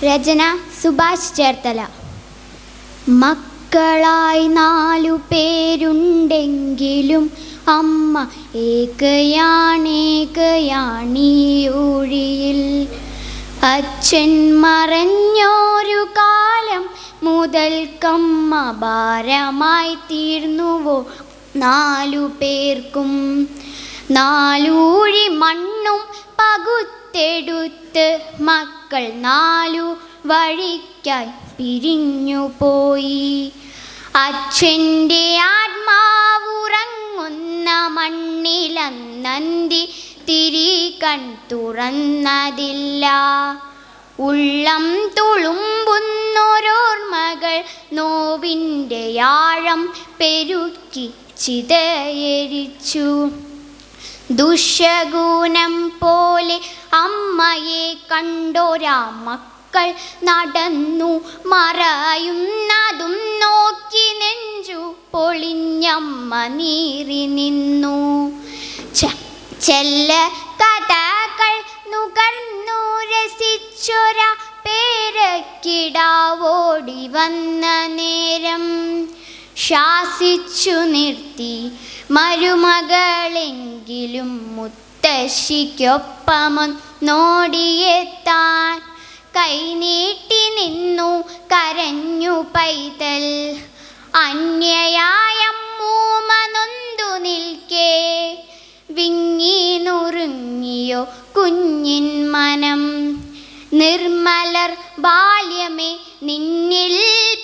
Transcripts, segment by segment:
രചന സുഭാഷ് ചേർത്തല. മക്കളായി 4 പേരുണ്ടെങ്കിലും അമ്മ ഏകയാണീ ഊഴിയിൽ. അച്ഛൻ മറഞ്ഞൊരു കാലം മുതൽക്കമ്മ ഭാരമായി തീർന്നുവോ 4 പേർക്കും. 4 ഊഴി മണ്ണും പകുത്തെടുത്ത് മക്കൾ 4 വഴിക്കായി പിരിഞ്ഞുപോയി. അച്ഛൻ്റെ ആത്മാവുറങ്ങുന്ന മണ്ണിലന്നന്തി തിരികൺ തുറന്നതില്ല. ഉള്ളം തുളുമ്പുന്നോരോർമ്മകൾ നോവിൻ്റെ ആഴം പെരുക്കി ചിതയരിച്ചു. ദുശകുനം പോലെ അമ്മയെ കണ്ടോരാ മക്കൾ നടന്നു മറയുന്നതും നോക്കി നെഞ്ചു പൊളിഞ്ഞമ്മ നീറി നിന്നു. ചെല്ല കഥകൾ നുകർന്നു രസിച്ചൊര പേരക്കിടാവോടി വന്ന നേരം ശാസിച്ചു നിർത്തി മരുമകളെങ്കിലും മുത്തശ്ശിക്കൊപ്പമൊന്നോടിയെത്താൻ കൈനീട്ടി നിന്നു കരഞ്ഞു പൈതൽ. അന്യയായ മൂമ നൊന്തു നിൽക്കേ വിങ്ങി നുറുങ്ങിയോ കുഞ്ഞിൻ മനം. നിർമ്മലർ ബാല്യമേ നിന്നിൽ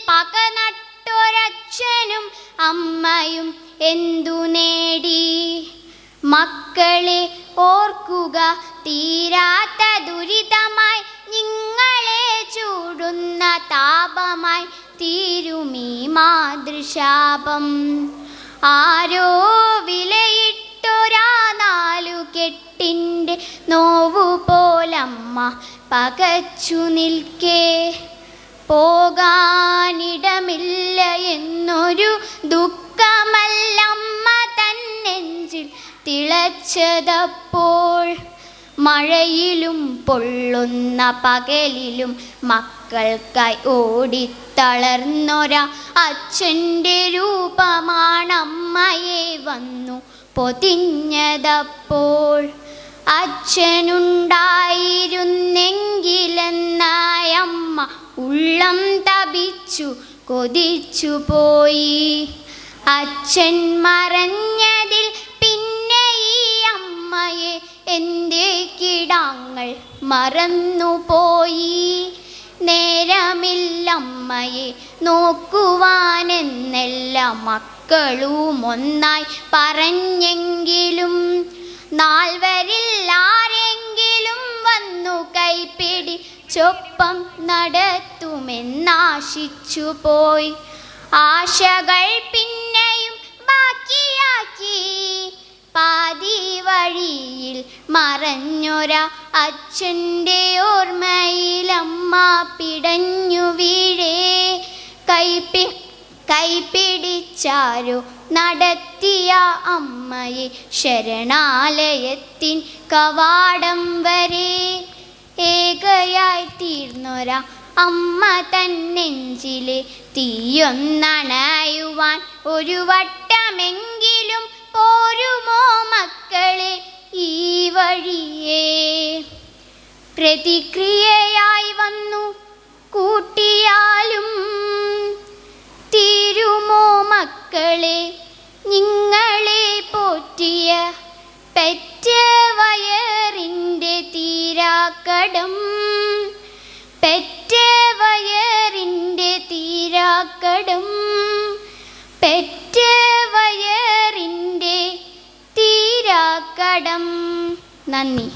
പക നട്ടൊരച്ഛനും അമ്മയും എന്തു നേടി. മക്കളെ ഓർക്കുക തീരാത്ത ദുരിതമായി നിങ്ങളെ ചൂടുന്ന താപമായി തീരുമീ മാതൃശാപം. ആരോ വിലയിട്ടൊരാ 4 കെട്ടിൻ്റെ നോവുപോലമ്മ പകച്ചു നിൽക്കേ. പോകാനിടമില്ല എന്നൊരു ദുഃഖമല്ലമ്മ തന്നെഞ്ചിൽ തിളച്ചതപ്പോൾ. മഴയിലും പൊള്ളുന്ന പകലിലും മക്കൾക്കായി ഓടിത്തളർന്നൊരാ അച്ഛൻ്റെ രൂപമാണമ്മയെ വന്നു പൊതിഞ്ഞതപ്പോൾ. അച്ഛനുണ്ടായിരുന്നെങ്കിലെന്നായമ്മ ഉള്ളം തപിച്ചു കൊതിച്ചു പോയി. അച്ഛൻ മറഞ്ഞതിൽ പിന്നെ ഈ അമ്മയെ എൻ്റെ കിടാങ്ങൾ മറന്നുപോയി. നേരമില്ലമ്മയെ നോക്കുവാനെന്നെല്ലാ മക്കളും ഒന്നായി പറഞ്ഞെങ്കിലും 4 ആരെങ്കിലും വന്നു കൈപിടിച്ചൊപ്പം നടത്തുമെന്നാശിച്ചു പോയി. ആശകൾ പിന്നെയും ബാക്കിയാക്കി പാതി വഴിയിൽ മറഞ്ഞൊരാ അച്ഛൻ്റെ ഓർമ്മയിലമ്മ പിടഞ്ഞു വീഴേ. കൈപിടിച്ചാരോ നടത്തിയ അമ്മയെ ശരണാലയത്തിൻ കവാടം വരെ. ഏകയായി തീർന്നൊരാ അമ്മ തന്നെഞ്ചിലെ തീയൊന്നണയുവാൻ ഒരു വട്ടമെങ്കിലും പോരുമോ മക്കളെ ഈ വഴിയേ. പ്രതിക്രിയയായി വന്നു കൂട്ടിയാലും തീരുമോ മക്കളെ നിങ്ങളെ പോറ്റിയ പെറ്റ വയറിൻ്റെ തീരാക്കടം. പെറ്റ വയറിൻ്റെ തീരാക്കടം. പെറ്റ വയറിൻ്റെ തീരാക്കടം. നന്ദി.